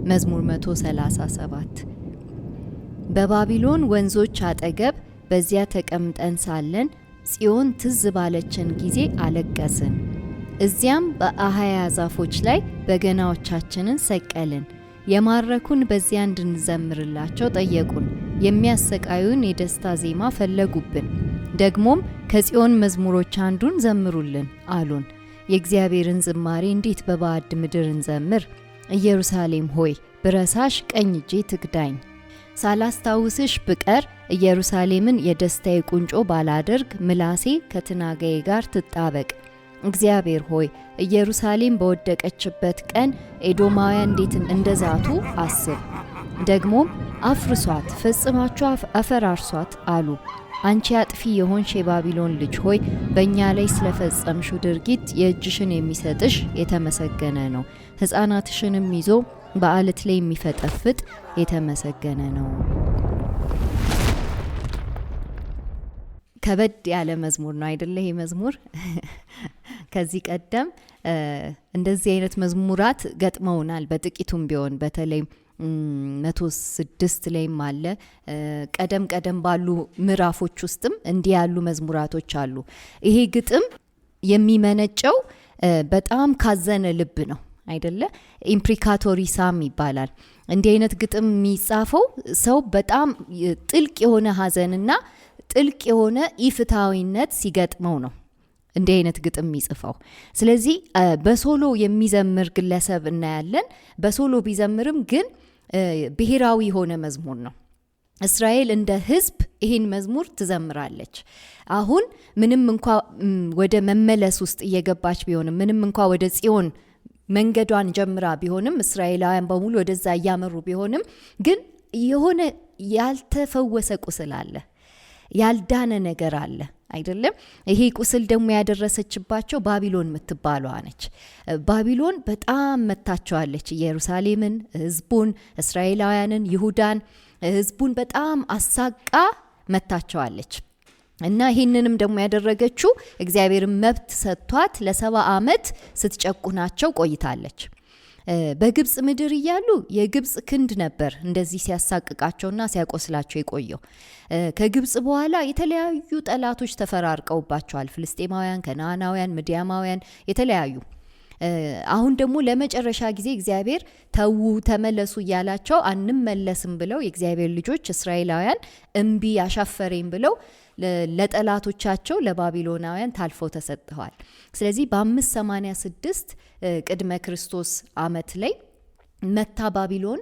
መዝሙር 137 በባቢሎን ወንዞች አጠገብ በዚያ ተቀምጠን ሳለን ጽዮን ትዝ ባለችን ጊዜ አለቀስን። እዚያም በአህያ ዛፎች ላይ በገናዎቻችንን ሰቀልን። የማረኩን በዚያ እንድንዘምርላቸው ጠየቁን። የሚያሰቃዩን የደስታ ዜማ ፈለጉብን። ደግሞም ከጽዮን መዝሙሮች አንዱን ዘምሩልን አሉን። የእግዚአብሔርን ዝማሬ እንዴት በባዕድ ምድር እንዘምር? ኢየሩሳሌም ሆይ ብረሳሽ ቀኝ እጄ ትክዳኝ። ሳላስታውስሽ ብቀር ኢየሩሳሌምን የደስታዬ ቁንጮ ባላደርግ ምላሴ ከትናጋዬ ጋር ትጣበቅ። እግዚአብሔር ሆይ ኢየሩሳሌም በወደቀችበት ቀን ኤዶማውያን እንዴት እንደዛቱ አስብ። ደግሞም አፍርሷት፣ ፈጽማችሁ አፈራርሷት አሉ። አንቺ አጥፊ የሆንሽ የባቢሎን ልጅ ሆይ በእኛ ላይ ስለፈጸምሽው ድርጊት የእጅሽን የሚሰጥሽ የተመሰገነ ነው። ሕፃናትሽንም ይዞ በአለት ላይ የሚፈጠፍጥ የተመሰገነ ነው። ከበድ ያለ መዝሙር ነው አይደለ? ይሄ መዝሙር ከዚህ ቀደም እንደዚህ አይነት መዝሙራት ገጥመውናል በጥቂቱም ቢሆን በተለይ 106 ላይም አለ። ቀደም ባሉ ምዕራፎች ውስጥም እንዲህ ያሉ መዝሙራቶች አሉ። ይሄ ግጥም የሚመነጨው በጣም ካዘነ ልብ ነው አይደለ? ኢምፕሪካቶሪ ሳም ይባላል። እንዲህ አይነት ግጥም የሚጻፈው ሰው በጣም ጥልቅ የሆነ ሀዘንና ጥልቅ የሆነ ኢፍትሃዊነት ሲገጥመው ነው እንዲህ አይነት ግጥም የሚጽፈው። ስለዚህ በሶሎ የሚዘምር ግለሰብ እናያለን። በሶሎ ቢዘምርም ግን ብሔራዊ የሆነ መዝሙር ነው። እስራኤል እንደ ሕዝብ ይህን መዝሙር ትዘምራለች። አሁን ምንም እንኳ ወደ መመለስ ውስጥ እየገባች ቢሆንም፣ ምንም እንኳ ወደ ጽዮን መንገዷን ጀምራ ቢሆንም፣ እስራኤላውያን በሙሉ ወደዛ እያመሩ ቢሆንም ግን የሆነ ያልተፈወሰ ቁስል አለ፣ ያልዳነ ነገር አለ አይደለም? ይሄ ቁስል ደግሞ ያደረሰችባቸው ባቢሎን የምትባለዋ ነች። ባቢሎን በጣም መታቸዋለች። ኢየሩሳሌምን፣ ህዝቡን፣ እስራኤላውያንን፣ ይሁዳን፣ ህዝቡን በጣም አሳቃ መታቸዋለች። እና ይህንንም ደግሞ ያደረገችው እግዚአብሔርን መብት ሰጥቷት ለ70 ዓመት ስትጨቁናቸው ቆይታለች። በግብጽ ምድር እያሉ የግብጽ ክንድ ነበር እንደዚህ ሲያሳቅቃቸውና ሲያቆስላቸው የቆየው። ከግብጽ በኋላ የተለያዩ ጠላቶች ተፈራርቀውባቸዋል። ፍልስጤማውያን፣ ከነዓናውያን፣ ምድያማውያን የተለያዩ። አሁን ደግሞ ለመጨረሻ ጊዜ እግዚአብሔር ተዉ ተመለሱ እያላቸው አንመለስም ብለው የእግዚአብሔር ልጆች እስራኤላውያን እምቢ አሻፈረኝ ብለው ለጠላቶቻቸው ለባቢሎናውያን ታልፈው ተሰጥተዋል። ስለዚህ በ586 ቅድመ ክርስቶስ ዓመት ላይ መታ ባቢሎን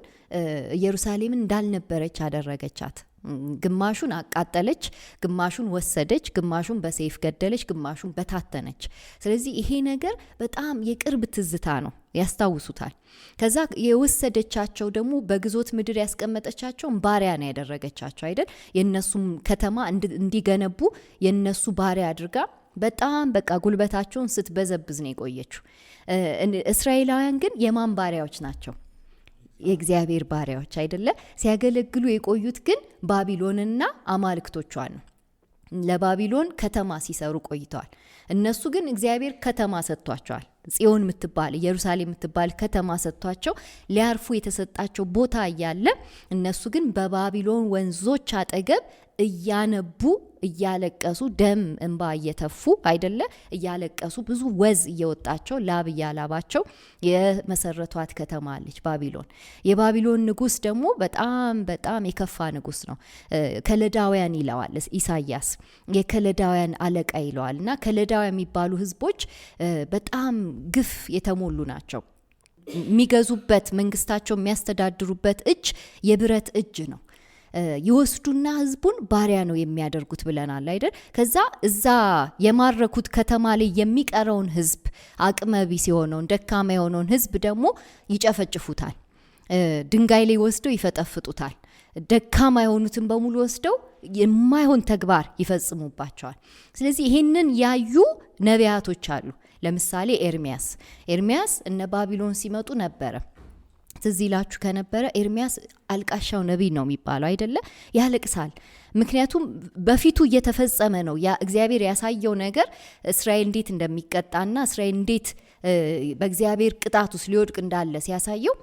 ኢየሩሳሌምን እንዳልነበረች አደረገቻት። ግማሹን አቃጠለች፣ ግማሹን ወሰደች፣ ግማሹን በሰይፍ ገደለች፣ ግማሹን በታተነች። ስለዚህ ይሄ ነገር በጣም የቅርብ ትዝታ ነው፣ ያስታውሱታል። ከዛ የወሰደቻቸው ደግሞ በግዞት ምድር ያስቀመጠቻቸው ባሪያ ነው ያደረገቻቸው አይደል? የነሱም ከተማ እንዲገነቡ የነሱ ባሪያ አድርጋ በጣም በቃ ጉልበታቸውን ስትበዘብዝ ነው የቆየችው። እስራኤላውያን ግን የማን ባሪያዎች ናቸው? የእግዚአብሔር ባሪያዎች አይደለ? ሲያገለግሉ የቆዩት ግን ባቢሎንና አማልክቶቿን ነው። ለባቢሎን ከተማ ሲሰሩ ቆይተዋል። እነሱ ግን እግዚአብሔር ከተማ ሰጥቷቸዋል። ጽዮን የምትባል ኢየሩሳሌም የምትባል ከተማ ሰጥቷቸው ሊያርፉ የተሰጣቸው ቦታ እያለ እነሱ ግን በባቢሎን ወንዞች አጠገብ እያነቡ እያለቀሱ ደም እንባ እየተፉ አይደለ? እያለቀሱ ብዙ ወዝ እየወጣቸው ላብ እያላባቸው የመሰረቷት ከተማ አለች ባቢሎን። የባቢሎን ንጉስ ደግሞ በጣም የከፋ ንጉስ ነው። ከለዳውያን ይለዋል ኢሳያስ፣ የከለዳውያን አለቃ ይለዋል። እና ከለዳውያን የሚባሉ ህዝቦች በጣም ግፍ የተሞሉ ናቸው። የሚገዙበት መንግስታቸው የሚያስተዳድሩበት እጅ የብረት እጅ ነው። ይወስዱና ህዝቡን ባሪያ ነው የሚያደርጉት ብለናል አይደል? ከዛ እዛ የማረኩት ከተማ ላይ የሚቀረውን ህዝብ አቅመቢስ የሆነውን ደካማ የሆነውን ህዝብ ደግሞ ይጨፈጭፉታል። ድንጋይ ላይ ወስደው ይፈጠፍጡታል። ደካማ የሆኑትን በሙሉ ወስደው የማይሆን ተግባር ይፈጽሙባቸዋል። ስለዚህ ይሄንን ያዩ ነቢያቶች አሉ። ለምሳሌ ኤርሚያስ እነ ባቢሎን ሲመጡ ነበረ። ትዝ ይላችሁ ከነበረ ኤርሚያስ አልቃሻው ነቢይ ነው የሚባለው አይደለ? ያለቅሳል። ምክንያቱም በፊቱ እየተፈጸመ ነው ያ እግዚአብሔር ያሳየው ነገር እስራኤል እንዴት እንደሚቀጣና እስራኤል እንዴት በእግዚአብሔር ቅጣት ውስጥ ሊወድቅ እንዳለ ሲያሳየው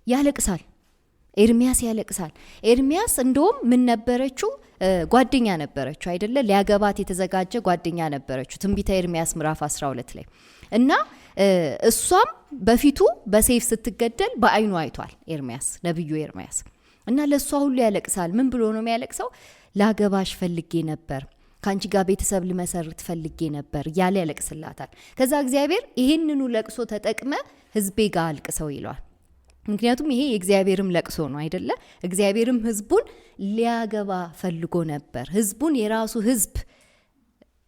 ያለቅሳል። ኤርሚያስ ያለቅሳል። ኤርሚያስ እንደውም ምን ነበረችው? ጓደኛ ነበረችው አይደለ? ሊያገባት የተዘጋጀ ጓደኛ ነበረችው ትንቢተ ኤርሚያስ ምዕራፍ 12 ላይ እና እሷም በፊቱ በሰይፍ ስትገደል በአይኑ አይቷል ኤርሚያስ፣ ነብዩ ኤርሚያስ እና ለሷ ሁሉ ያለቅሳል። ምን ብሎ ነው የሚያለቅሰው? ላገባሽ ፈልጌ ነበር፣ ካንቺ ጋር ቤተሰብ ልመሰርት ፈልጌ ነበር እያለ ያለቅስላታል። ከዛ እግዚአብሔር ይሄንኑ ለቅሶ ተጠቅመ ህዝቤ ጋር አልቅሰው ይለዋል። ምክንያቱም ይሄ የእግዚአብሔርም ለቅሶ ነው አይደለ? እግዚአብሔርም ህዝቡን ሊያገባ ፈልጎ ነበር። ህዝቡን የራሱ ህዝብ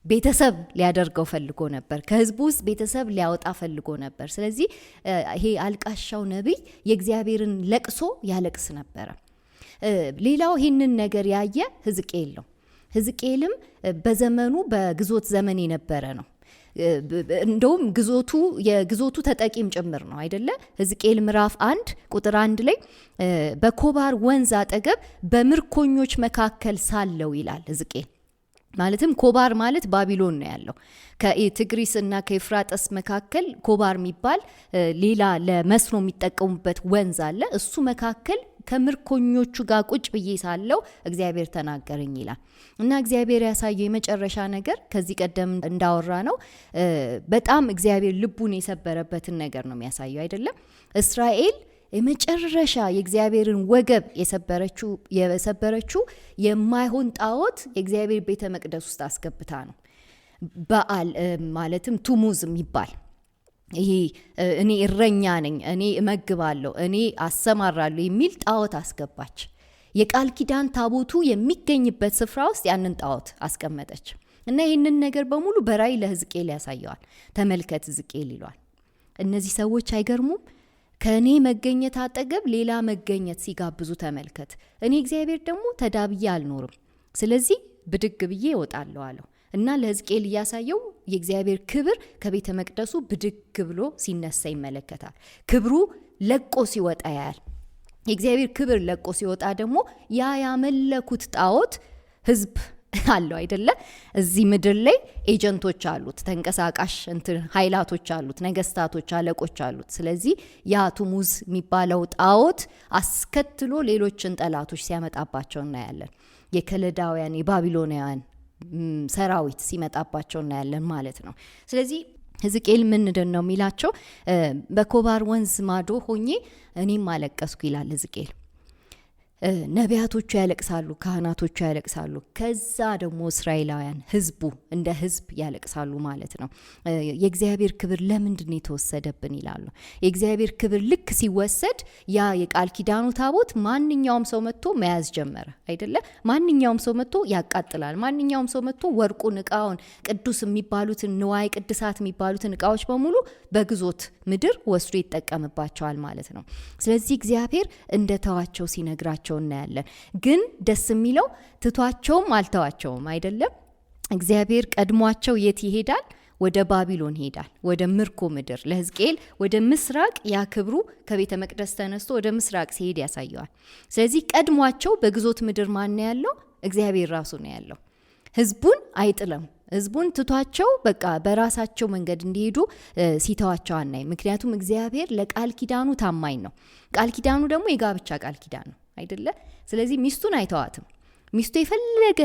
ቤተሰብ ሊያደርገው ፈልጎ ነበር። ከህዝቡ ውስጥ ቤተሰብ ሊያወጣ ፈልጎ ነበር። ስለዚህ ይሄ አልቃሻው ነቢይ የእግዚአብሔርን ለቅሶ ያለቅስ ነበረ። ሌላው ይህንን ነገር ያየ ሕዝቅኤል ነው። ሕዝቅኤልም በዘመኑ በግዞት ዘመን የነበረ ነው። እንደውም የግዞቱ ተጠቂም ጭምር ነው አይደለ? ሕዝቅኤል ምዕራፍ 1 ቁጥር 1 ላይ በኮባር ወንዝ አጠገብ በምርኮኞች መካከል ሳለው ይላል ሕዝቅኤል። ማለትም ኮባር ማለት ባቢሎን ነው ያለው። ከትግሪስ እና ከኤፍራጥስ መካከል ኮባር የሚባል ሌላ ለመስኖ የሚጠቀሙበት ወንዝ አለ። እሱ መካከል ከምርኮኞቹ ጋር ቁጭ ብዬ ሳለው እግዚአብሔር ተናገረኝ ይላል። እና እግዚአብሔር ያሳየው የመጨረሻ ነገር ከዚህ ቀደም እንዳወራ ነው በጣም እግዚአብሔር ልቡን የሰበረበትን ነገር ነው የሚያሳየው አይደለም? እስራኤል የመጨረሻ የእግዚአብሔርን ወገብ የሰበረችው የማይሆን ጣዖት የእግዚአብሔር ቤተ መቅደስ ውስጥ አስገብታ ነው። በዓል ማለትም ቱሙዝ የሚባል ይሄ እኔ እረኛ ነኝ፣ እኔ እመግባለሁ፣ እኔ አሰማራለሁ የሚል ጣዖት አስገባች። የቃል ኪዳን ታቦቱ የሚገኝበት ስፍራ ውስጥ ያንን ጣዖት አስቀመጠች። እና ይህንን ነገር በሙሉ በራእይ ለሕዝቅኤል ያሳየዋል። ተመልከት ሕዝቅኤል ይሏል። እነዚህ ሰዎች አይገርሙም? ከእኔ መገኘት አጠገብ ሌላ መገኘት ሲጋብዙ ተመልከት። እኔ እግዚአብሔር ደግሞ ተዳብዬ አልኖርም፣ ስለዚህ ብድግ ብዬ እወጣለሁ አለው። እና ለሕዝቅኤል እያሳየው የእግዚአብሔር ክብር ከቤተ መቅደሱ ብድግ ብሎ ሲነሳ ይመለከታል። ክብሩ ለቆ ሲወጣ ያያል። የእግዚአብሔር ክብር ለቆ ሲወጣ ደግሞ ያመለኩት ጣዖት ህዝብ አለው አይደለ? እዚህ ምድር ላይ ኤጀንቶች አሉት፣ ተንቀሳቃሽ ኃይላቶች አሉት፣ ነገስታቶች፣ አለቆች አሉት። ስለዚህ ያ ቱሙዝ የሚባለው ጣዖት አስከትሎ ሌሎችን ጠላቶች ሲያመጣባቸው እናያለን። የከለዳውያን የባቢሎናውያን ሰራዊት ሲመጣባቸው እናያለን ማለት ነው። ስለዚህ ሕዝቅኤል ምንድን ነው የሚላቸው? በኮባር ወንዝ ማዶ ሆኜ እኔም አለቀስኩ ይላል ሕዝቅኤል። ነቢያቶቹ ያለቅሳሉ፣ ካህናቶቹ ያለቅሳሉ፣ ከዛ ደግሞ እስራኤላውያን ህዝቡ እንደ ህዝብ ያለቅሳሉ ማለት ነው። የእግዚአብሔር ክብር ለምንድን የተወሰደብን ይላሉ። የእግዚአብሔር ክብር ልክ ሲወሰድ ያ የቃል ኪዳኑ ታቦት ማንኛውም ሰው መጥቶ መያዝ ጀመረ አይደለ? ማንኛውም ሰው መጥቶ ያቃጥላል። ማንኛውም ሰው መጥቶ ወርቁን፣ እቃውን፣ ቅዱስ የሚባሉትን ንዋይ ቅድሳት የሚባሉትን እቃዎች በሙሉ በግዞት ምድር ወስዶ ይጠቀምባቸዋል ማለት ነው። ስለዚህ እግዚአብሔር እንደተዋቸው ሲነግራቸው እናያለን። ግን ደስ የሚለው ትቷቸውም አልተዋቸውም አይደለም። እግዚአብሔር ቀድሟቸው የት ይሄዳል? ወደ ባቢሎን ሄዳል፣ ወደ ምርኮ ምድር። ለሕዝቅኤል ወደ ምስራቅ ያ ክብሩ ከቤተ መቅደስ ተነስቶ ወደ ምስራቅ ሲሄድ ያሳየዋል። ስለዚህ ቀድሟቸው በግዞት ምድር ማን ነው ያለው? እግዚአብሔር ራሱ ነው ያለው። ህዝቡን አይጥለም። ህዝቡን ትቷቸው በቃ በራሳቸው መንገድ እንዲሄዱ ሲተዋቸው አናይ። ምክንያቱም እግዚአብሔር ለቃል ኪዳኑ ታማኝ ነው። ቃል ኪዳኑ ደግሞ የጋብቻ ቃል ኪዳን ነው አይደለ? ስለዚህ ሚስቱን አይተዋትም። ሚስቱ የፈለገ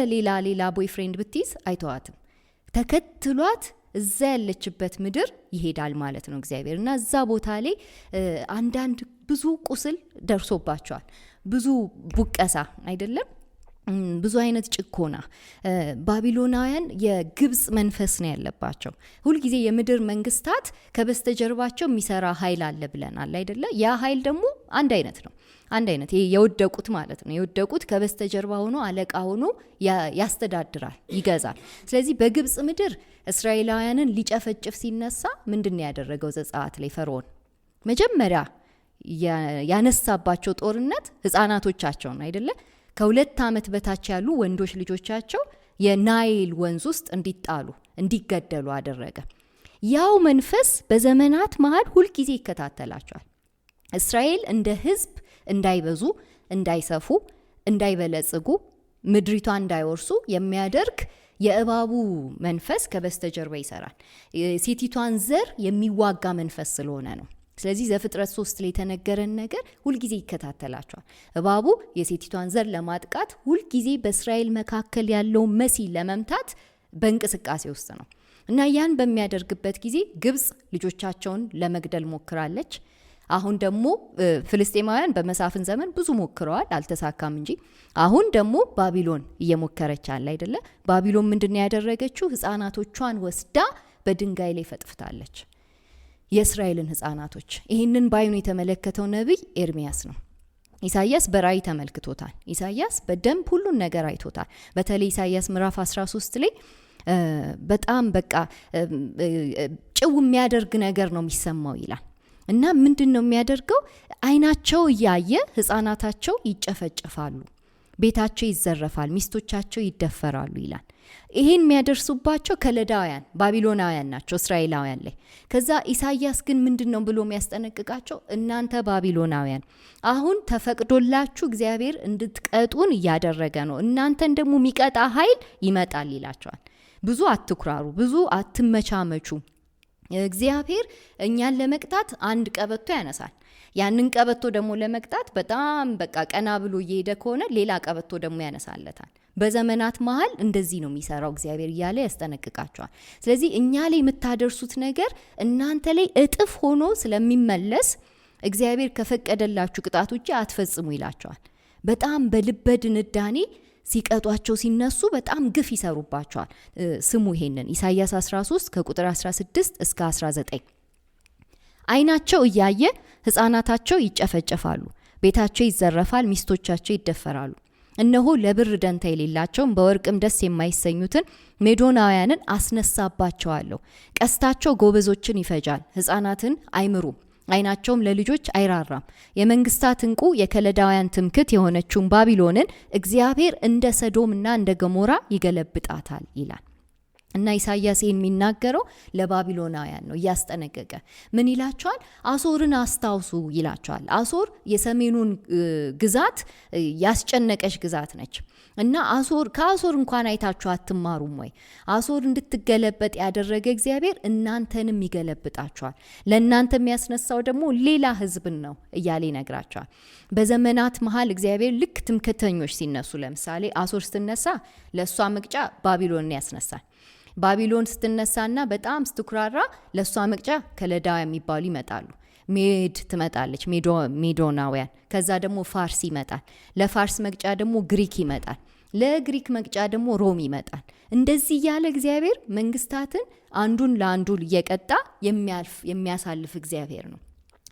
ሌላ ቦይፍሬንድ ብትይዝ አይተዋትም። ተከትሏት እዛ ያለችበት ምድር ይሄዳል ማለት ነው እግዚአብሔር። እና እዛ ቦታ ላይ አንዳንድ ብዙ ቁስል ደርሶባቸዋል። ብዙ ቡቀሳ አይደለም፣ ብዙ አይነት ጭኮና። ባቢሎናውያን የግብጽ መንፈስ ነው ያለባቸው። ሁልጊዜ የምድር መንግስታት ከበስተጀርባቸው የሚሰራ ኃይል አለ ብለናል አይደለ? ያ ኃይል ደግሞ አንድ አይነት ነው። ይሄ የወደቁት ማለት ነው። የወደቁት ከበስተጀርባ ሆኖ አለቃ ሆኖ ያስተዳድራል፣ ይገዛል። ስለዚህ በግብጽ ምድር እስራኤላውያንን ሊጨፈጭፍ ሲነሳ ምንድን ነው ያደረገው? ዘጸአት ላይ ፈርዖን መጀመሪያ ያነሳባቸው ጦርነት ህፃናቶቻቸውን አይደለ? ከ2 ዓመት በታች ያሉ ወንዶች ልጆቻቸው የናይል ወንዝ ውስጥ እንዲገደሉ አደረገ። ያው መንፈስ በዘመናት መሃል ሁልጊዜ ይከታተላቸዋል። እስራኤል እንደ ህዝብ እንዳይበዙ፣ እንዳይሰፉ፣ እንዳይበለጽጉ፣ ምድሪቷ እንዳይወርሱ የሚያደርግ የእባቡ መንፈስ ከበስተጀርባ ይሰራል። ሴቲቷን ዘር የሚዋጋ መንፈስ ስለሆነ ነው። ስለዚህ ዘፍጥረት 3 ላይ የተነገረን ነገር ሁልጊዜ ይከታተላቸዋል። እባቡ የሴቲቷን ዘር ለማጥቃት ሁልጊዜ በእስራኤል መካከል ያለው መሲ ለመምታት በእንቅስቃሴ ውስጥ ነው እና ያን በሚያደርግበት ጊዜ ግብጽ ልጆቻቸውን ለመግደል ሞክራለች። አሁን ደግሞ ፍልስጤማውያን በመሳፍን ዘመን ብዙ ሞክረዋል፣ አልተሳካም እንጂ አሁን ደግሞ ባቢሎን እየሞከረች አለ አይደለ? ባቢሎን ምንድነው ያደረገችው? ህፃናቶቿን ወስዳ በድንጋይ ላይ ፈጥፍታለች፣ የእስራኤልን ህፃናቶች። ይህንን ባይኑ የተመለከተው ነቢይ ኤርሚያስ ነው። ኢሳይያስ በራእይ ተመልክቶታል። ኢሳይያስ በደንብ ሁሉን ነገር አይቶታል። በተለይ ኢሳይያስ ምዕራፍ 13 ላይ በጣም በቃ ጭው የሚያደርግ ነገር ነው የሚሰማው ይላል። እና ምንድነው የሚያደርገው? አይናቸው እያየ ህፃናታቸው ይጨፈጨፋሉ፣ ቤታቸው ይዘረፋል፣ ሚስቶቻቸው ይደፈራሉ ይላል። ይሄን የሚያደርሱባቸው ከለዳውያን ባቢሎናውያን ናቸው እስራኤላውያን ላይ። ከዛ ኢሳይያስ ግን ምንድነው ብሎ የሚያስጠነቅቃቸው? እናንተ ባቢሎናውያን አሁን ተፈቅዶላችሁ እግዚአብሔር እንድትቀጡን እያደረገ ነው፣ እናንተን ደግሞ የሚቀጣ ኃይል ይመጣል ይላቸዋል። ብዙ አትኩራሩ፣ ብዙ አትመቻመቹ። እግዚአብሔር እኛን ለመቅጣት አንድ ቀበቶ ያነሳል። ያንን ቀበቶ ደግሞ ለመቅጣት በጣም በቃ ቀና ብሎ እየሄደ ከሆነ ሌላ ቀበቶ ደግሞ ያነሳለታል። በዘመናት መሃል እንደዚህ ነው የሚሰራው እግዚአብሔር እያለ ያስጠነቅቃቸዋል። ስለዚህ እኛ ላይ የምታደርሱት ነገር እናንተ ላይ እጥፍ ሆኖ ስለሚመለስ እግዚአብሔር ከፈቀደላችሁ ቅጣት ውጪ አትፈጽሙ ይላቸዋል። በጣም በልበ ድንዳኔ ሲቀጧቸው ሲነሱ በጣም ግፍ ይሰሩባቸዋል። ስሙ ይሄንን ኢሳይያስ 13 ከቁጥር 16 እስከ 19። አይናቸው እያየ ህፃናታቸው ይጨፈጨፋሉ፣ ቤታቸው ይዘረፋል፣ ሚስቶቻቸው ይደፈራሉ። እነሆ ለብር ደንታ የሌላቸውን በወርቅም ደስ የማይሰኙትን ሜዶናውያንን አስነሳባቸዋለሁ። ቀስታቸው ጎበዞችን ይፈጃል፣ ህፃናትን አይምሩም፣ አይናቸውም ለልጆች አይራራም። የመንግስታት እንቁ የከለዳውያን ትምክት የሆነችውን ባቢሎንን እግዚአብሔር እንደ ሰዶምና እንደ ገሞራ ይገለብጣታል ይላል። እና ኢሳይያስ የሚናገረው ለባቢሎናውያን ነው እያስጠነቀቀ። ምን ይላቸዋል? አሶርን አስታውሱ ይላቸዋል። አሶር የሰሜኑን ግዛት ያስጨነቀች ግዛት ነች። እና ከአሶር እንኳን አይታችሁ አትማሩም ወይ? አሶር እንድትገለበጥ ያደረገ እግዚአብሔር እናንተንም ይገለብጣቸዋል፣ ለእናንተ የሚያስነሳው ደግሞ ሌላ ህዝብን ነው እያለ ይነግራቸዋል። በዘመናት መሃል እግዚአብሔር ልክ ትምክህተኞች ሲነሱ፣ ለምሳሌ አሶር ስትነሳ ለእሷ መቅጫ ባቢሎንን ያስነሳል። ባቢሎን ስትነሳና በጣም ስትኩራራ ለእሷ መቅጫ ከለዳውያን የሚባሉ ይመጣሉ። ሜድ ትመጣለች፣ ሜዶናውያን። ከዛ ደግሞ ፋርስ ይመጣል። ለፋርስ መቅጫ ደግሞ ግሪክ ይመጣል። ለግሪክ መቅጫ ደግሞ ሮም ይመጣል። እንደዚህ ያለ እግዚአብሔር መንግስታትን አንዱን ለአንዱ እየቀጣ የሚያሳልፍ እግዚአብሔር ነው።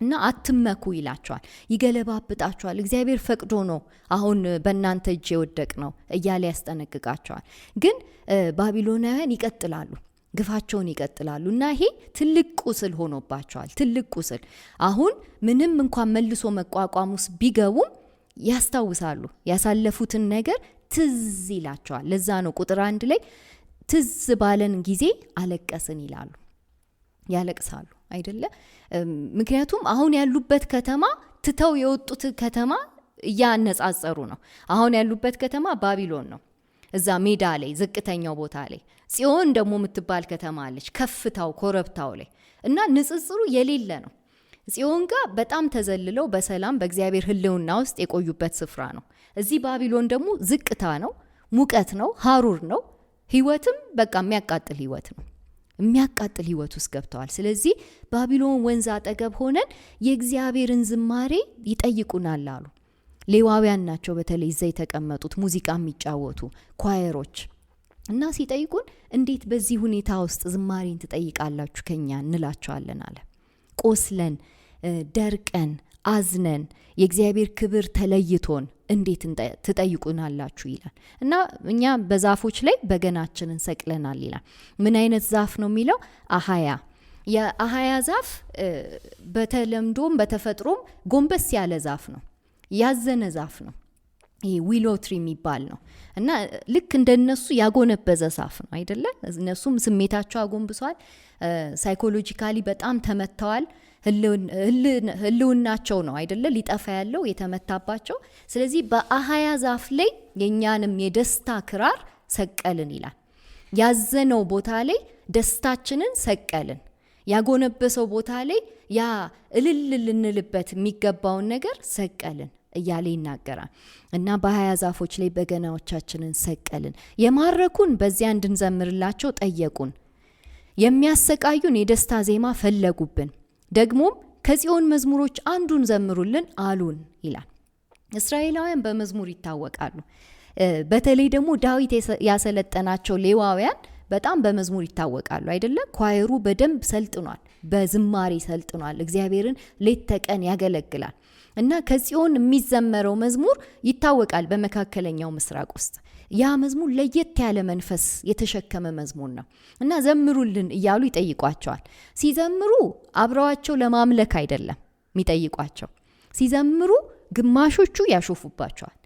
እና አትመኩ ይላቸዋል፣ ይገለባብጣቸዋል። እግዚአብሔር ፈቅዶ ነው አሁን በእናንተ እጅ የወደቅ ነው እያለ ያስጠነቅቃቸዋል። ግን ባቢሎናውያን ይቀጥላሉ፣ ግፋቸውን ይቀጥላሉ። እና ይሄ ትልቅ ቁስል ሆኖባቸዋል፣ ትልቅ ቁስል። አሁን ምንም እንኳን መልሶ መቋቋም ውስጥ ቢገቡም ያስታውሳሉ፣ ያሳለፉትን ነገር ትዝ ይላቸዋል። ለዛ ነው ቁጥር 1 ላይ ትዝ ባለን ጊዜ አለቀስን ይላሉ። ያለቅሳሉ አይደለ? ምክንያቱም አሁን ያሉበት ከተማ ትተው የወጡት ከተማ እያነጻጸሩ ነው። አሁን ያሉበት ከተማ ባቢሎን ነው፣ እዛ ሜዳ ላይ ዝቅተኛው ቦታ ላይ። ጽዮን ደግሞ የምትባል ከተማ አለች ከፍታው ኮረብታው ላይ። እና ንጽጽሩ የሌለ ነው። ጽዮን ጋር በጣም ተዘልለው በሰላም በእግዚአብሔር ሕልውና ውስጥ የቆዩበት ስፍራ ነው። እዚህ ባቢሎን ደግሞ ዝቅታ ነው፣ ሙቀት ነው፣ ሀሩር ነው። ህይወትም በቃ የሚያቃጥል ህይወት ነው። የሚያቃጥል ህይወት ውስጥ ገብተዋል። ስለዚህ ባቢሎን ወንዝ አጠገብ ሆነን የእግዚአብሔርን ዝማሬ ይጠይቁናል አሉ። ሌዋውያን ናቸው በተለይ እዛ የተቀመጡት ሙዚቃ የሚጫወቱ ኳየሮች። እና ሲጠይቁን እንዴት በዚህ ሁኔታ ውስጥ ዝማሬን ትጠይቃላችሁ ከኛ እንላቸዋለን አለ። ቆስለን ደርቀን አዝነን የእግዚአብሔር ክብር ተለይቶን እንዴት ትጠይቁናላችሁ ይላል። እና እኛ በዛፎች ላይ በገናችንን ሰቅለናል ይላል። ምን አይነት ዛፍ ነው የሚለው? አሃያ። የአሃያ ዛፍ በተለምዶም በተፈጥሮም ጎንበስ ያለ ዛፍ ነው፣ ያዘነ ዛፍ ነው። ይሄ ዊሎ ትሪ የሚባል ነው። እና ልክ እንደነሱ ያጎነበዘ ዛፍ ነው አይደለ? እነሱም ስሜታቸው አጎንብሷል፣ ሳይኮሎጂካሊ በጣም ተመተዋል። ህልውናቸው ነው አይደለ ሊጠፋ ያለው የተመታባቸው። ስለዚህ በአሃያ ዛፍ ላይ የኛንም የደስታ ክራር ሰቀልን ይላል። ያዘነው ቦታ ላይ ደስታችንን ሰቀልን። ያጎነበሰው ቦታ ላይ ያ እልል ልንልበት የሚገባውን ነገር ሰቀልን እያለ ይናገራል። እና በ20 ዛፎች ላይ በገናዎቻችንን ሰቀልን። የማረኩን በዚያ እንድንዘምርላቸው ጠየቁን። የሚያሰቃዩን የደስታ ዜማ ፈለጉብን። ደግሞም ከጽዮን መዝሙሮች አንዱን ዘምሩልን አሉን ይላል። እስራኤላውያን በመዝሙር ይታወቃሉ። በተለይ ደግሞ ዳዊት ያሰለጠናቸው ሌዋውያን በጣም በመዝሙር ይታወቃሉ አይደለም? ኳየሩ በደንብ ሰልጥኗል፣ በዝማሬ ሰልጥኗል። እግዚአብሔርን ሌት ተቀን ያገለግላል። እና ከጽዮን የሚዘመረው መዝሙር ይታወቃል በመካከለኛው ምስራቅ ውስጥ። ያ መዝሙር ለየት ያለ መንፈስ የተሸከመ መዝሙር ነው። እና ዘምሩልን እያሉ ይጠይቋቸዋል። ሲዘምሩ አብረዋቸው ለማምለክ አይደለም የሚጠይቋቸው። ሲዘምሩ ግማሾቹ ያሾፉባቸዋል፣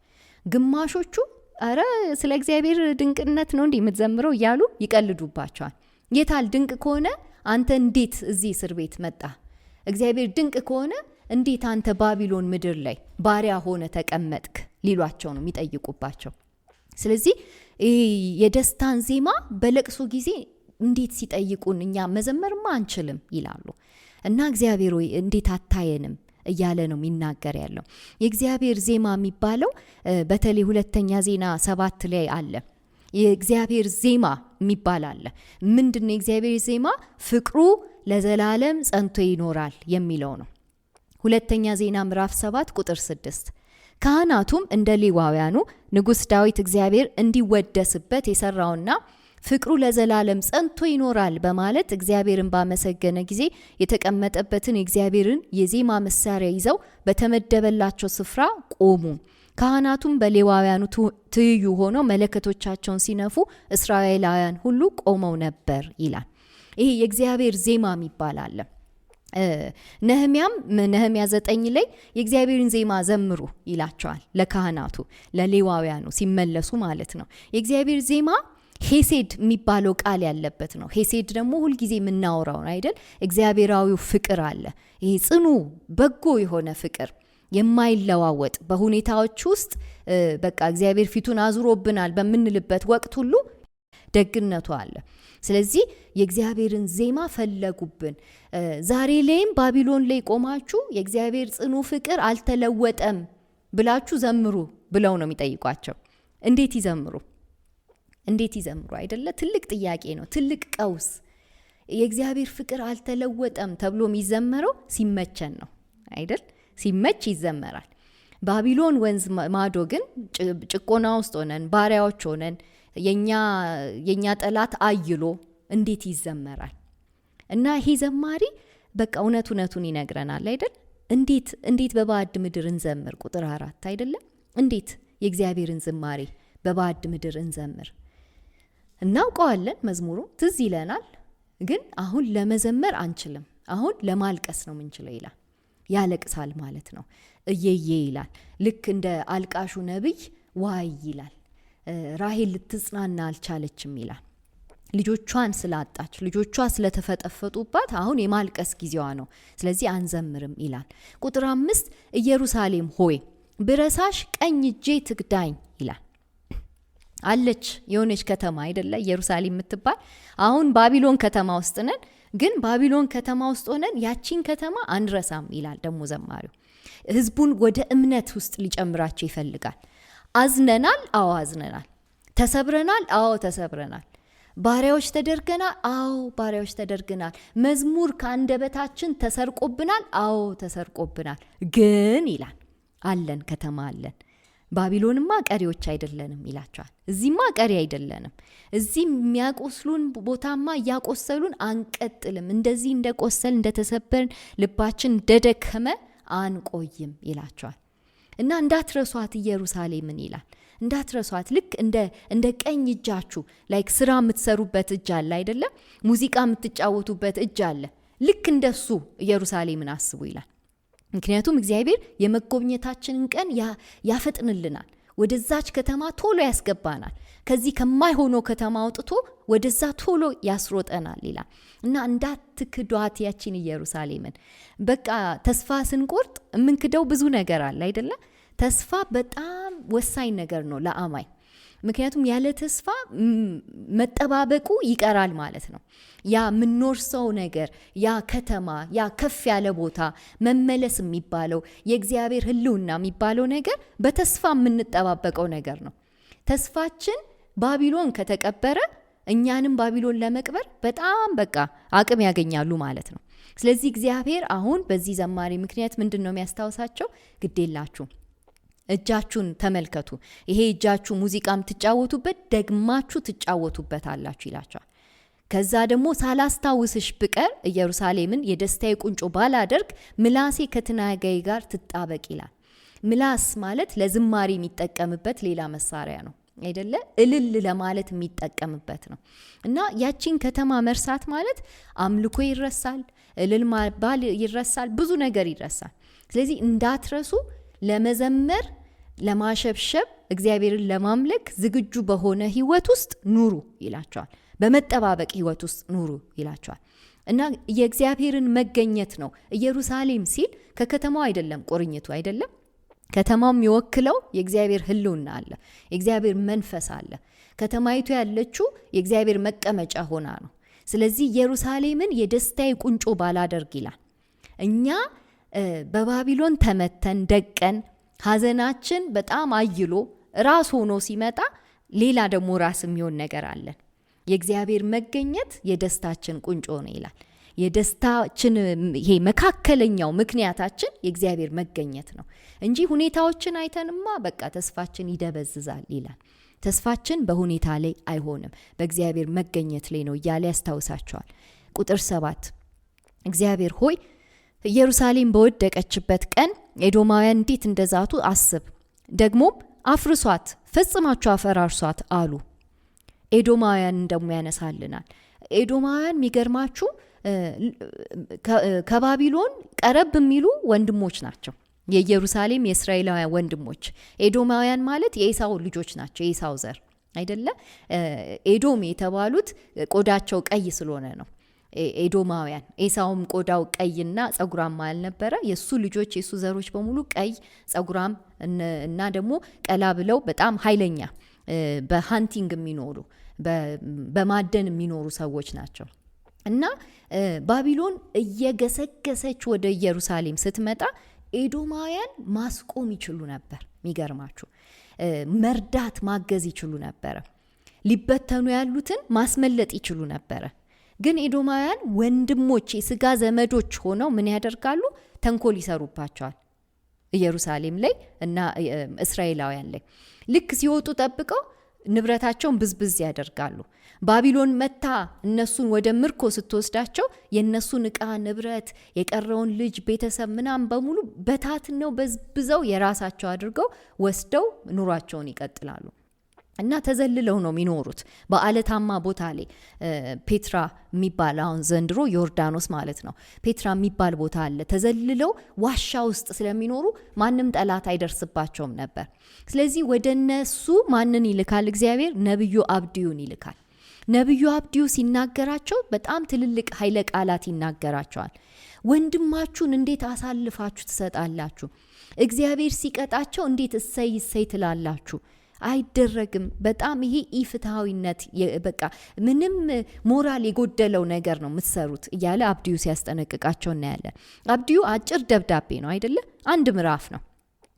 ግማሾቹ አረ ስለ እግዚአብሔር ድንቅነት ነው እንዲህ የምትዘምረው እያሉ ይቀልዱባቸዋል። የታል ድንቅ ከሆነ አንተ እንዴት እዚህ እስር ቤት መጣ? እግዚአብሔር ድንቅ ከሆነ እንዴት አንተ ባቢሎን ምድር ላይ ባሪያ ሆነ ተቀመጥክ? ሊሏቸው ነው የሚጠይቁባቸው። ስለዚህ የደስታን ዜማ በለቅሶ ጊዜ እንዴት ሲጠይቁን እኛ መዘመርማ አንችልም ይላሉ። እና እግዚአብሔር ሆይ እንዴት አታየንም እያለ ነው የሚናገር ያለው። የእግዚአብሔር ዜማ የሚባለው በተለይ ሁለተኛ ዜና 7 ላይ አለ። የእግዚአብሔር ዜማ የሚባል አለ። ምንድነው የእግዚአብሔር ዜማ? ፍቅሩ ለዘላለም ጸንቶ ይኖራል የሚለው ነው። ሁለተኛ ዜና ምዕራፍ 7 ቁጥር 6 ካህናቱም እንደ ሌዋውያኑ ንጉሥ ዳዊት እግዚአብሔር እንዲወደስበት የሰራውና ፍቅሩ ለዘላለም ጸንቶ ይኖራል በማለት እግዚአብሔርን ባመሰገነ ጊዜ የተቀመጠበትን የእግዚአብሔርን የዜማ መሳሪያ ይዘው በተመደበላቸው ስፍራ ቆሙ። ካህናቱም በሌዋውያኑ ትይዩ ሆነው መለከቶቻቸውን ሲነፉ እስራኤላውያን ሁሉ ቆመው ነበር ይላል። ይሄ የእግዚአብሔር ዜማ የሚባል አለ። ነህምያ 9 ላይ የእግዚአብሔርን ዜማ ዘምሩ ይላቸዋል ለካህናቱ ለሌዋውያኑ ሲመለሱ ማለት ነው። የእግዚአብሔር ዜማ ሄሴድ የሚባለው ቃል ያለበት ነው። ሄሴድ ደግሞ ሁልጊዜ የምናወራው አይደል? እግዚአብሔራዊው ፍቅር አለ። ይሄ ጽኑ በጎ የሆነ ፍቅር የማይለዋወጥ በሁኔታዎች ውስጥ በቃ እግዚአብሔር ፊቱን አዙሮብናል በምንልበት ወቅት ሁሉ ደግነቱ አለ። ስለዚህ የእግዚአብሔርን ዜማ ፈለጉብን። ዛሬ ላይም ባቢሎን ላይ ቆማችሁ የእግዚአብሔር ጽኑ ፍቅር አልተለወጠም ብላችሁ ዘምሩ ብለው ነው የሚጠይቋቸው። እንዴት ይዘምሩ? እንዴት ይዘምሩ አይደለ? ትልቅ ጥያቄ ነው፣ ትልቅ ቀውስ። የእግዚአብሔር ፍቅር አልተለወጠም ተብሎ የሚዘመረው ሲመቸን ነው አይደል? ሲመች ይዘመራል። ባቢሎን ወንዝ ማዶ ግን ጭቆና ውስጥ ሆነን ባሪያዎች ሆነን የኛ ጠላት አይሎ እንዴት ይዘመራል? እና ይሄ ዘማሪ በቃ እውነቱን ይነግረናል አይደል? እንዴት በባዕድ ምድር እንዘምር? ቁጥር 4 አይደለም? እንዴት የእግዚአብሔርን ዝማሬ በባዕድ ምድር እንዘምር? እናውቀዋለን፣ መዝሙሩ ትዝ ይለናል፣ ግን አሁን ለመዘመር አንችልም። አሁን ለማልቀስ ነው ምንችለው ይላል። ያለቅሳል ማለት ነው። እየየ ይላል። ልክ እንደ አልቃሹ ነብይ ዋይ ይላል። ራሄል ልትጽናና አልቻለችም ይላል። ልጆቿን ስላጣች፣ ልጆቿ ስለተፈጠፈጡባት አሁን የማልቀስ ጊዜዋ ነው። ስለዚህ አንዘምርም ይላል። ቁጥር 5 ኢየሩሳሌም ሆይ ብረሳሽ ቀኝ እጄ ትግዳኝ ይላል። አለች የሆነች ከተማ አይደለ? ኢየሩሳሌም የምትባል አሁን ባቢሎን ከተማ ውስጥ ነን። ግን ባቢሎን ከተማ ውስጥ ሆነን ያቺን ከተማ አንረሳም ይላል ደግሞ ዘማሪው። ህዝቡን ወደ እምነት ውስጥ ሊጨምራቸው ይፈልጋል። አዝነናል፣ አዎ አዝነናል። ተሰብረናል፣ አዎ ተሰብረናል። ባሪያዎች ተደርገናል፣ አዎ ባሪያዎች ተደርገናል። መዝሙር ከአንደበታችን ተሰርቆብናል፣ አዎ ተሰርቆብናል። ግን ይላል አለን፣ ከተማ አለን። ባቢሎንማ ቀሪዎች አይደለንም ይላቸዋል። እዚህማ ቀሪ አይደለንም። እዚህ የሚያቆስሉን ቦታማ እያቆሰሉን አንቀጥልም። እንደዚህ እንደቆሰል እንደተሰበርን ልባችን እንደደከመ አንቆይም ይላቸዋል። እና እንዳትረሷት ኢየሩሳሌምን ይላል። እንዳትረሷት። ልክ እንደ ቀኝ እጃችሁ ላይክ ስራ የምትሰሩበት እጅ አለ አይደለም? ሙዚቃ የምትጫወቱበት እጅ አለ። ልክ እንደሱ ኢየሩሳሌምን አስቡ ይላል። ምክንያቱም እግዚአብሔር የመጎብኘታችንን ቀን ያፈጥንልናል። ወደዛች ከተማ ቶሎ ያስገባናል። ከዚህ ከማይሆነው ከተማ አውጥቶ ወደዛ ቶሎ ያስሮጠናል ይላል። እና እንዳትክዷት ያችን ኢየሩሳሌምን። በቃ ተስፋ ስንቆርጥ የምንክደው ብዙ ነገር አለ አይደለ? ተስፋ በጣም ወሳኝ ነገር ነው ለአማኝ። ምክንያቱም ያለ ተስፋ መጠባበቁ ይቀራል ማለት ነው። ያ የምንኖርሰው ነገር፣ ያ ከተማ፣ ያ ከፍ ያለ ቦታ መመለስ የሚባለው የእግዚአብሔር ሕልውና የሚባለው ነገር በተስፋ የምንጠባበቀው ነገር ነው። ተስፋችን ባቢሎን ከተቀበረ እኛንም ባቢሎን ለመቅበር በጣም በቃ አቅም ያገኛሉ ማለት ነው። ስለዚህ እግዚአብሔር አሁን በዚህ ዘማሪ ምክንያት ምንድን ነው የሚያስታውሳቸው? ግዴላችሁ እጃችሁን ተመልከቱ፣ ይሄ እጃችሁ ሙዚቃም ትጫወቱበት ደግማችሁ ትጫወቱበት አላችሁ ይላቸዋል። ከዛ ደግሞ ሳላስታውስሽ ብቀር ኢየሩሳሌምን የደስታዬ ቁንጮ ባላደርግ ምላሴ ከትናጋይ ጋር ትጣበቅ ይላል። ምላስ ማለት ለዝማሬ የሚጠቀምበት ሌላ መሳሪያ ነው አይደለ? እልል ለማለት የሚጠቀምበት ነው። እና ያቺን ከተማ መርሳት ማለት አምልኮ ይረሳል፣ እልል ማባል ይረሳል፣ ብዙ ነገር ይረሳል። ስለዚህ እንዳትረሱ ለመዘመር፣ ለማሸብሸብ፣ እግዚአብሔርን ለማምለክ ዝግጁ በሆነ ህይወት ውስጥ ኑሩ ይላቸዋል። በመጠባበቅ ህይወት ውስጥ ኑሩ ይላቸዋል። እና የእግዚአብሔርን መገኘት ነው። ኢየሩሳሌም ሲል ከከተማው አይደለም ቁርኝቱ አይደለም። ከተማው የሚወክለው የእግዚአብሔር ሕልውና አለ፣ የእግዚአብሔር መንፈስ አለ። ከተማይቱ ያለችው የእግዚአብሔር መቀመጫ ሆና ነው። ስለዚህ ኢየሩሳሌምን የደስታዬ ቁንጮ ባላደርግ ይላል። እኛ በባቢሎን ተመተን ደቀን ሀዘናችን በጣም አይሎ ራስ ሆኖ ሲመጣ ሌላ ደግሞ ራስ የሚሆን ነገር አለን። የእግዚአብሔር መገኘት የደስታችን ቁንጮ ነው ይላል። የደስታችን ይሄ መካከለኛው ምክንያታችን የእግዚአብሔር መገኘት ነው እንጂ ሁኔታዎችን አይተንማ በቃ ተስፋችን ይደበዝዛል ይላል። ተስፋችን በሁኔታ ላይ አይሆንም፣ በእግዚአብሔር መገኘት ላይ ነው እያለ ያስታውሳቸዋል። ቁጥር 7 እግዚአብሔር ሆይ ኢየሩሳሌም በወደቀችበት ቀን ኤዶማውያን እንዴት እንደዛቱ አስብ፣ ደግሞም አፍርሷት፣ ፈጽማችሁ አፈራርሷት አሉ። ኤዶማውያን ደግሞ ያነሳልናል። ኤዶማውያን የሚገርማችሁ ከባቢሎን ቀረብ የሚሉ ወንድሞች ናቸው። የኢየሩሳሌም የእስራኤላውያን ወንድሞች። ኤዶማውያን ማለት የኤሳው ልጆች ናቸው፣ የኤሳው ዘር አይደለ? ኤዶም የተባሉት ቆዳቸው ቀይ ስለሆነ ነው ኤዶማውያን። ኤሳውም ቆዳው ቀይና ጸጉራም አልነበረ። የሱ ልጆች የሱ ዘሮች በሙሉ ቀይ ጸጉራም እና ደግሞ ቀላ ብለው በጣም ኃይለኛ በሃንቲንግ የሚኖሩ በማደን የሚኖሩ ሰዎች ናቸው። እና ባቢሎን እየገሰገሰች ወደ ኢየሩሳሌም ስትመጣ ኤዶማውያን ማስቆም ይችሉ ነበር። የሚገርማችሁ መርዳት ማገዝ ይችሉ ነበረ። ሊበተኑ ያሉትን ማስመለጥ ይችሉ ነበረ። ግን ኤዶማውያን ወንድሞች፣ የስጋ ዘመዶች ሆነው ምን ያደርጋሉ? ተንኮል ይሰሩባቸዋል ኢየሩሳሌም ላይ እና እስራኤላውያን ላይ። ልክ ሲወጡ ጠብቀው ንብረታቸውን ብዝብዝ ያደርጋሉ። ባቢሎን መታ እነሱን ወደ ምርኮ ስትወስዳቸው የነሱን ዕቃ ንብረት፣ የቀረውን ልጅ ቤተሰብ ምናምን በሙሉ በታትነው በዝብዘው የራሳቸው አድርገው ወስደው ኑሯቸውን ይቀጥላሉ። እና ተዘልለው ነው የሚኖሩት በአለታማ ቦታ ላይ። ፔትራ የሚባል አሁን ዘንድሮ ዮርዳኖስ ማለት ነው፣ ፔትራ የሚባል ቦታ አለ። ተዘልለው ዋሻ ውስጥ ስለሚኖሩ ማንም ጠላት አይደርስባቸውም ነበር። ስለዚህ ወደ እነሱ ማንን ይልካል እግዚአብሔር? ነብዩ አብድዩን ይልካል። ነብዩ አብድዩ ሲናገራቸው በጣም ትልልቅ ኃይለ ቃላት ይናገራቸዋል። ወንድማችሁን እንዴት አሳልፋችሁ ትሰጣላችሁ? እግዚአብሔር ሲቀጣቸው እንዴት እሰይ እሰይ ትላላችሁ? አይደረግም። በጣም ይሄ ኢፍትሃዊነት፣ በቃ ምንም ሞራል የጎደለው ነገር ነው የምትሰሩት እያለ አብድዩ ሲያስጠነቅቃቸው እናያለን። አብድዩ አጭር ደብዳቤ ነው አይደለ? አንድ ምዕራፍ ነው።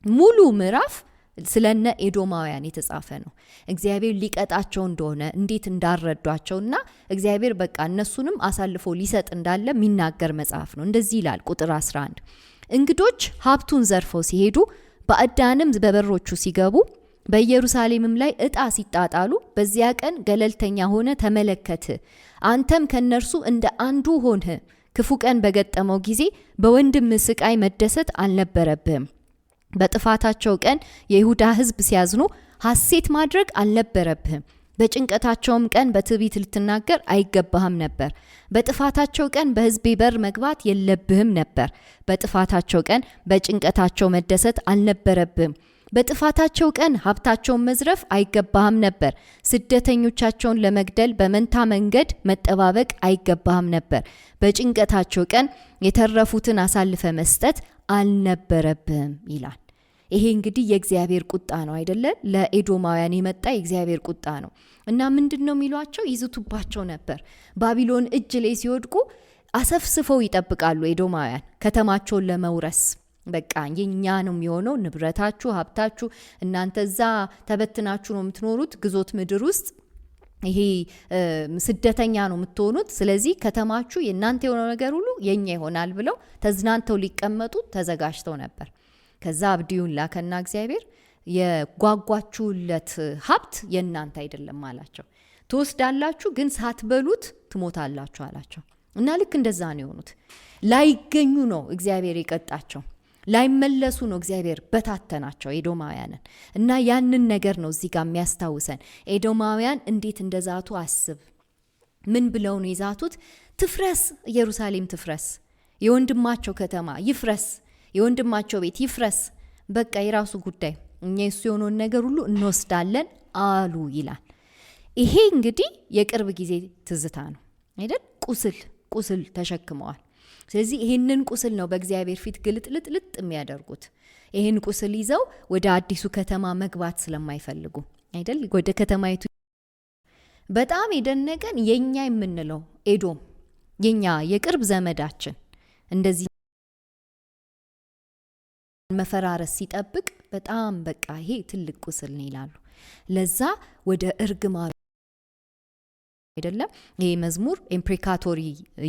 ሙሉ ምዕራፍ ስለነ ኤዶማውያን የተጻፈ ነው። እግዚአብሔር ሊቀጣቸው እንደሆነ እንዴት እንዳረዷቸውና እግዚአብሔር በቃ እነሱንም አሳልፎ ሊሰጥ እንዳለ የሚናገር መጽሐፍ ነው። እንደዚህ ይላል ቁጥር 11 እንግዶች ሀብቱን ዘርፈው ሲሄዱ፣ ባዕዳንም በበሮቹ ሲገቡ፣ በኢየሩሳሌምም ላይ ዕጣ ሲጣጣሉ በዚያ ቀን ገለልተኛ ሆነ ተመለከት። አንተም ከነርሱ እንደ አንዱ ሆንህ። ክፉ ቀን በገጠመው ጊዜ በወንድም ስቃይ መደሰት አልነበረብህም። በጥፋታቸው ቀን የይሁዳ ሕዝብ ሲያዝኑ ሐሴት ማድረግ አልነበረብህም። በጭንቀታቸውም ቀን በትዕቢት ልትናገር አይገባህም ነበር። በጥፋታቸው ቀን በሕዝቤ በር መግባት የለብህም ነበር። በጥፋታቸው ቀን በጭንቀታቸው መደሰት አልነበረብህም። በጥፋታቸው ቀን ሀብታቸውን መዝረፍ አይገባህም ነበር። ስደተኞቻቸውን ለመግደል በመንታ መንገድ መጠባበቅ አይገባህም ነበር። በጭንቀታቸው ቀን የተረፉትን አሳልፈ መስጠት አልነበረብህም ይላል። ይሄ እንግዲህ የእግዚአብሔር ቁጣ ነው አይደለ? ለኤዶማውያን የመጣ የእግዚአብሔር ቁጣ ነው። እና ምንድን ነው የሚሏቸው? ይዝቱባቸው ነበር። ባቢሎን እጅ ላይ ሲወድቁ አሰፍስፈው ይጠብቃሉ ኤዶማውያን ከተማቸውን ለመውረስ። በቃ የኛ ነው የሚሆነው፣ ንብረታችሁ፣ ሀብታችሁ፣ እናንተ እዛ ተበትናችሁ ነው የምትኖሩት ግዞት ምድር ውስጥ፣ ይሄ ስደተኛ ነው የምትሆኑት። ስለዚህ ከተማችሁ የእናንተ የሆነው ነገር ሁሉ የኛ ይሆናል ብለው ተዝናንተው ሊቀመጡ ተዘጋጅተው ነበር። ከዛ አብድዩን ላከና እግዚአብሔር የጓጓችሁለት ሀብት የእናንተ አይደለም አላቸው። ትወስዳላችሁ፣ ግን ሳትበሉት ትሞታላችሁ አላቸው። እና ልክ እንደዛ ነው የሆኑት። ላይገኙ ነው እግዚአብሔር የቀጣቸው፣ ላይመለሱ ነው እግዚአብሔር በታተናቸው ኤዶማውያንን። እና ያንን ነገር ነው እዚህ ጋር የሚያስታውሰን። ኤዶማውያን እንዴት እንደዛቱ አስብ። ምን ብለው ነው የዛቱት? ትፍረስ፣ ኢየሩሳሌም ትፍረስ፣ የወንድማቸው ከተማ ይፍረስ፣ የወንድማቸው ቤት ይፍረስ፣ በቃ የራሱ ጉዳይ፣ እኛ የሱ የሆነውን ነገር ሁሉ እንወስዳለን አሉ ይላል። ይሄ እንግዲህ የቅርብ ጊዜ ትዝታ ነው አይደል? ቁስል ተሸክመዋል። ስለዚህ ይህንን ቁስል ነው በእግዚአብሔር ፊት ግልጥልጥልጥ የሚያደርጉት። ይህን ቁስል ይዘው ወደ አዲሱ ከተማ መግባት ስለማይፈልጉ አይደል? ወደ ከተማይቱ በጣም የደነቀን የኛ የምንለው ኤዶም፣ የኛ የቅርብ ዘመዳችን እንደዚህ መፈራረስ ሲጠብቅ በጣም በቃ ይሄ ትልቅ ቁስል ነው ይላሉ። ለዛ ወደ እርግማን አይደለም ይሄ መዝሙር ኢምፕሪካቶሪ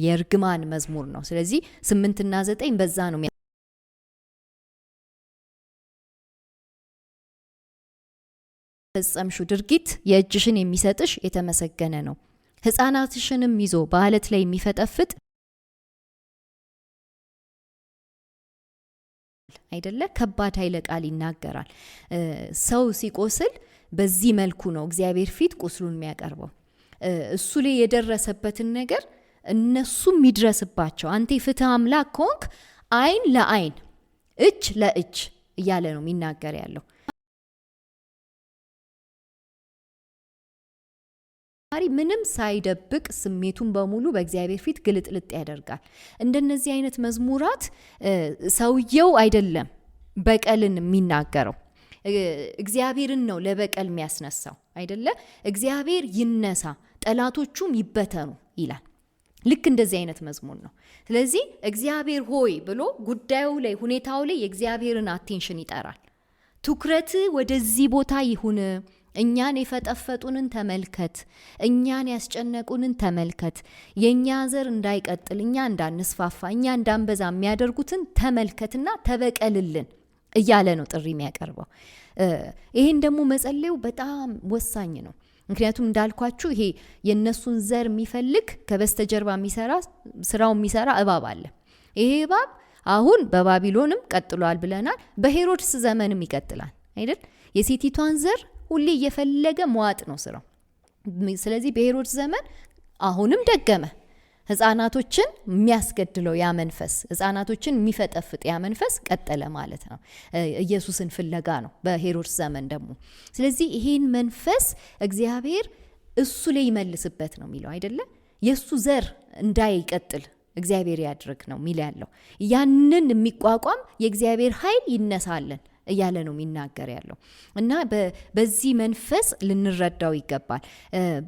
የእርግማን መዝሙር ነው። ስለዚህ 8 እና 9 በዛ ነው ፈጸምሹ ድርጊት የእጅሽን የሚሰጥሽ የተመሰገነ ነው። ሕፃናትሽንም ይዞ በአለት ላይ የሚፈጠፍጥ አይደለ? ከባድ ኃይለ ቃል ይናገራል። ሰው ሲቆስል በዚህ መልኩ ነው እግዚአብሔር ፊት ቁስሉን የሚያቀርበው። እሱ ላይ የደረሰበትን ነገር እነሱ የሚድረስባቸው። አንተ የፍትህ አምላክ ከሆንክ አይን ለአይን እጅ ለእጅ እያለ ነው የሚናገር ያለው። ምንም ሳይደብቅ ስሜቱን በሙሉ በእግዚአብሔር ፊት ግልጥልጥ ያደርጋል። እንደነዚህ አይነት መዝሙራት ሰውየው አይደለም በቀልን የሚናገረው፣ እግዚአብሔርን ነው ለበቀል የሚያስነሳው አይደለ? እግዚአብሔር ይነሳ ጠላቶቹም ይበተኑ ይላል። ልክ እንደዚህ አይነት መዝሙር ነው። ስለዚህ እግዚአብሔር ሆይ ብሎ ጉዳዩ ላይ ሁኔታው ላይ የእግዚአብሔርን አቴንሽን ይጠራል። ትኩረት ወደዚህ ቦታ ይሁን፣ እኛን የፈጠፈጡንን ተመልከት፣ እኛን ያስጨነቁንን ተመልከት፣ የእኛ ዘር እንዳይቀጥል፣ እኛ እንዳንስፋፋ፣ እኛ እንዳንበዛ የሚያደርጉትን ተመልከትና ተበቀልልን እያለ ነው ጥሪ የሚያቀርበው። ይሄን ደግሞ መጸለዩ በጣም ወሳኝ ነው። ምክንያቱም እንዳልኳችሁ ይሄ የነሱን ዘር የሚፈልግ ከበስተጀርባ ስራው የሚሰራ እባብ አለ። ይሄ እባብ አሁን በባቢሎንም ቀጥሏል ብለናል፣ በሄሮድስ ዘመንም ይቀጥላል አይደል? የሴቲቷን ዘር ሁሌ እየፈለገ መዋጥ ነው ስራው። ስለዚህ በሄሮድስ ዘመን አሁንም ደገመ። ህፃናቶችን የሚያስገድለው ያ መንፈስ፣ ህፃናቶችን የሚፈጠፍጥ ያ መንፈስ ቀጠለ ማለት ነው። ኢየሱስን ፍለጋ ነው በሄሮድስ ዘመን ደግሞ። ስለዚህ ይሄን መንፈስ እግዚአብሔር እሱ ላይ ይመልስበት ነው የሚለው አይደለ? የሱ ዘር እንዳይቀጥል እግዚአብሔር ያድርግ ነው የሚል ያለው። ያንን የሚቋቋም የእግዚአብሔር ኃይል ይነሳለን እያለ ነው የሚናገር ያለው። እና በዚህ መንፈስ ልንረዳው ይገባል።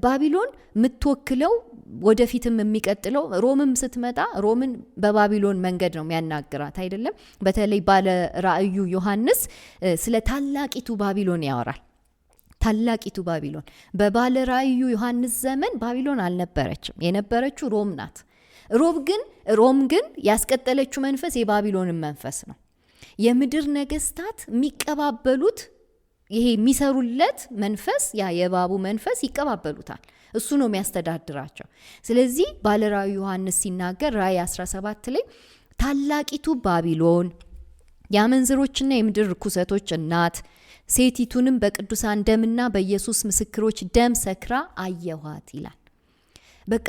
ባቢሎን የምትወክለው ወደፊትም የሚቀጥለው ሮምም ስትመጣ ሮምን በባቢሎን መንገድ ነው የሚያናግራት አይደለም? በተለይ ባለ ራእዩ ዮሐንስ ስለ ታላቂቱ ባቢሎን ያወራል። ታላቂቱ ባቢሎን በባለ ራእዩ ዮሐንስ ዘመን ባቢሎን አልነበረችም፣ የነበረችው ሮም ናት። ሮም ግን ያስቀጠለችው መንፈስ የባቢሎንን መንፈስ ነው። የምድር ነገስታት የሚቀባበሉት ይሄ የሚሰሩለት መንፈስ፣ ያ የእባቡ መንፈስ ይቀባበሉታል። እሱ ነው የሚያስተዳድራቸው። ስለዚህ ባለራእዩ ዮሐንስ ሲናገር ራእይ 17 ላይ ታላቂቱ ባቢሎን የአመንዝሮችና የምድር ርኩሰቶች እናት፣ ሴቲቱንም በቅዱሳን ደምና በኢየሱስ ምስክሮች ደም ሰክራ አየኋት ይላል። በቃ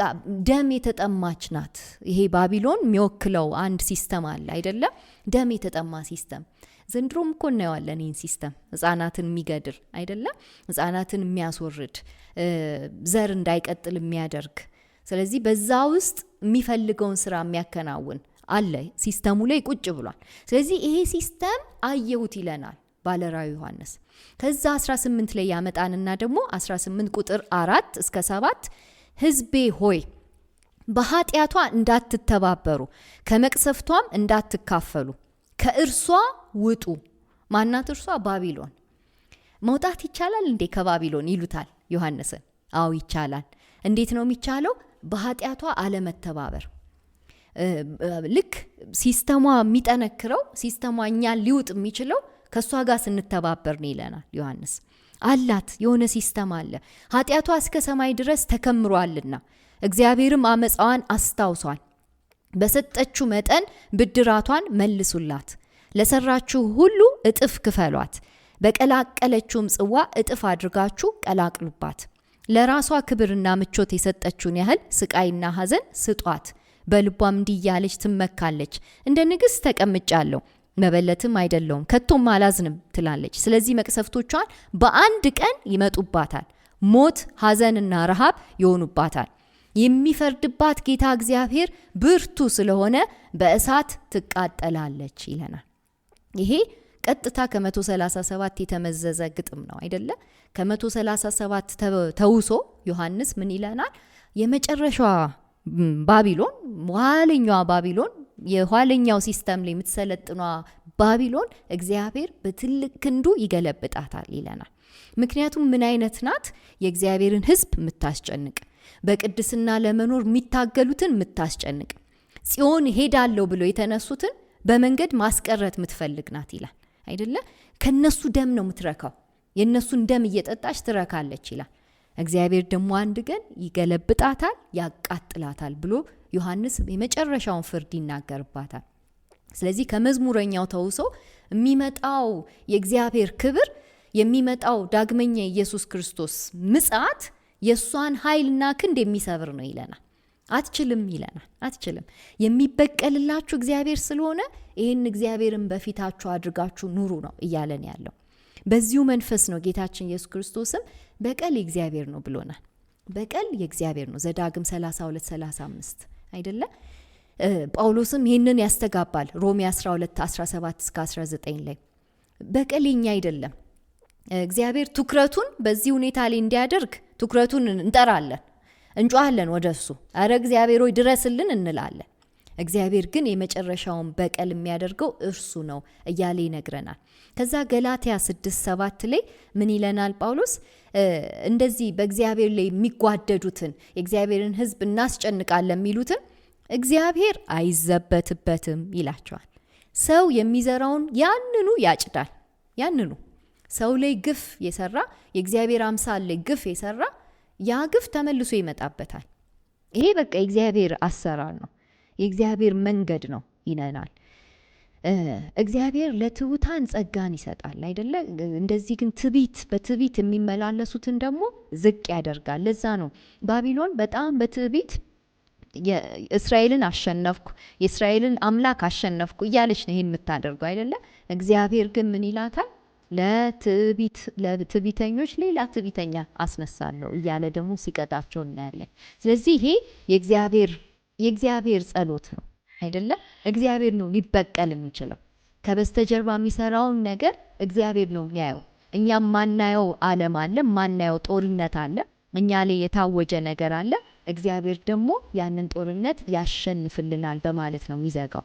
ደም የተጠማች ናት። ይሄ ባቢሎን የሚወክለው አንድ ሲስተም አለ አይደለም? ደም የተጠማ ሲስተም። ዘንድሮም እኮ እናየዋለን ይህን ሲስተም። ህፃናትን የሚገድል አይደለም? ህፃናትን የሚያስወርድ፣ ዘር እንዳይቀጥል የሚያደርግ። ስለዚህ በዛ ውስጥ የሚፈልገውን ስራ የሚያከናውን አለ፣ ሲስተሙ ላይ ቁጭ ብሏል። ስለዚህ ይሄ ሲስተም አየሁት ይለናል ባለራዕዩ ዮሐንስ። ከዛ 18 ላይ ያመጣንና ደግሞ 18 ቁጥር 4 እስከ 7 ሕዝቤ ሆይ በኃጢአቷ እንዳትተባበሩ ከመቅሰፍቷም እንዳትካፈሉ ከእርሷ ውጡ። ማናት እርሷ? ባቢሎን። መውጣት ይቻላል እንዴ ከባቢሎን ይሉታል ዮሐንስን። አዎ ይቻላል። እንዴት ነው የሚቻለው? በኃጢአቷ አለመተባበር። ልክ ሲስተሟ የሚጠነክረው ሲስተሟ እኛን ሊውጥ የሚችለው ከእሷ ጋር ስንተባበር ነው ይለናል ዮሐንስ። አላት የሆነ ሲስተም አለ። ኃጢአቷ እስከ ሰማይ ድረስ ተከምሯልና እግዚአብሔርም አመፃዋን አስታውሷል። በሰጠችው መጠን ብድራቷን መልሱላት፣ ለሰራችሁ ሁሉ እጥፍ ክፈሏት፣ በቀላቀለችውም ጽዋ እጥፍ አድርጋችሁ ቀላቅሉባት። ለራሷ ክብርና ምቾት የሰጠችውን ያህል ስቃይና ሐዘን ስጧት። በልቧም እንዲህ እያለች ትመካለች፣ እንደ ንግሥት ተቀምጫለሁ፣ መበለትም አይደለሁም፣ ከቶም አላዝንም ትላለች። ስለዚህ መቅሰፍቶቿን በአንድ ቀን ይመጡባታል፣ ሞት፣ ሐዘንና ረሃብ ይሆኑባታል። የሚፈርድባት ጌታ እግዚአብሔር ብርቱ ስለሆነ በእሳት ትቃጠላለች ይለናል። ይሄ ቀጥታ ከ137 የተመዘዘ ግጥም ነው አይደለ? ከ137 ተውሶ ዮሐንስ ምን ይለናል? የመጨረሻዋ ባቢሎን፣ ኋለኛዋ ባቢሎን፣ የኋለኛው ሲስተም ላይ የምትሰለጥኗ ባቢሎን እግዚአብሔር በትልቅ ክንዱ ይገለብጣታል ይለናል። ምክንያቱም ምን አይነት ናት? የእግዚአብሔርን ሕዝብ የምታስጨንቅ፣ በቅድስና ለመኖር የሚታገሉትን የምታስጨንቅ፣ ጽዮን ሄዳለሁ ብሎ የተነሱትን በመንገድ ማስቀረት የምትፈልግ ናት ይላል አይደለ? ከነሱ ደም ነው የምትረካው፣ የነሱን ደም እየጠጣች ትረካለች ይላል። እግዚአብሔር ደግሞ አንድ ቀን ይገለብጣታል፣ ያቃጥላታል ብሎ ዮሐንስ የመጨረሻውን ፍርድ ይናገርባታል። ስለዚህ ከመዝሙረኛው ተውሶ የሚመጣው የእግዚአብሔር ክብር፣ የሚመጣው ዳግመኛ ኢየሱስ ክርስቶስ ምጽአት የሷን ኃይልና ክንድ የሚሰብር ነው ይለናል። አትችልም ይለናል። አትችልም። የሚበቀልላችሁ እግዚአብሔር ስለሆነ ይህን እግዚአብሔርን በፊታችሁ አድርጋችሁ ኑሩ ነው እያለን ያለው። በዚሁ መንፈስ ነው ጌታችን ኢየሱስ ክርስቶስም በቀል የእግዚአብሔር ነው ብሎናል። በቀል የእግዚአብሔር ነው። ዘዳግም 32:35 አይደለ? ጳውሎስም ይህንን ያስተጋባል ሮሜ 12:17-19 ላይ በቀል የኛ አይደለም። እግዚአብሔር ትኩረቱን በዚህ ሁኔታ ላይ እንዲያደርግ ትኩረቱን እንጠራለን፣ እንጮሃለን ወደ እሱ። አረ እግዚአብሔር ሆይ ድረስልን እንላለን። እግዚአብሔር ግን የመጨረሻውን በቀል የሚያደርገው እርሱ ነው እያለ ይነግረናል። ከዛ ገላትያ 6:7 ላይ ምን ይለናል ጳውሎስ? እንደዚህ በእግዚአብሔር ላይ የሚጓደዱትን የእግዚአብሔርን ሕዝብ እናስጨንቃለን የሚሉትን እግዚአብሔር አይዘበትበትም ይላቸዋል። ሰው የሚዘራውን ያንኑ ያጭዳል። ያንኑ ሰው ላይ ግፍ የሰራ የእግዚአብሔር አምሳል ላይ ግፍ የሰራ ያ ግፍ ተመልሶ ይመጣበታል። ይሄ በቃ የእግዚአብሔር አሰራር ነው፣ የእግዚአብሔር መንገድ ነው ይነናል። እግዚአብሔር ለትሑታን ጸጋን ይሰጣል አይደለ? እንደዚህ ግን በትዕቢት የሚመላለሱትን ደግሞ ዝቅ ያደርጋል። ለዛ ነው ባቢሎን በጣም በትዕቢት እስራኤልን አሸነፍኩ፣ የእስራኤልን አምላክ አሸነፍኩ እያለች ነው ይህን የምታደርገው አይደለ? እግዚአብሔር ግን ምን ይላታል? ለትዕቢተኞች ሌላ ትዕቢተኛ አስነሳለሁ እያለ ደግሞ ሲቀጣቸው እናያለን። ስለዚህ ይሄ የእግዚአብሔር ጸሎት ነው አይደለ? እግዚአብሔር ነው ሊበቀል የሚችለው። ከበስተጀርባ የሚሰራውን ነገር እግዚአብሔር ነው የሚያየው። እኛም ማናየው ዓለም አለ፣ ማናየው ጦርነት አለ፣ እኛ ላይ የታወጀ ነገር አለ። እግዚአብሔር ደግሞ ያንን ጦርነት ያሸንፍልናል በማለት ነው የሚዘጋው።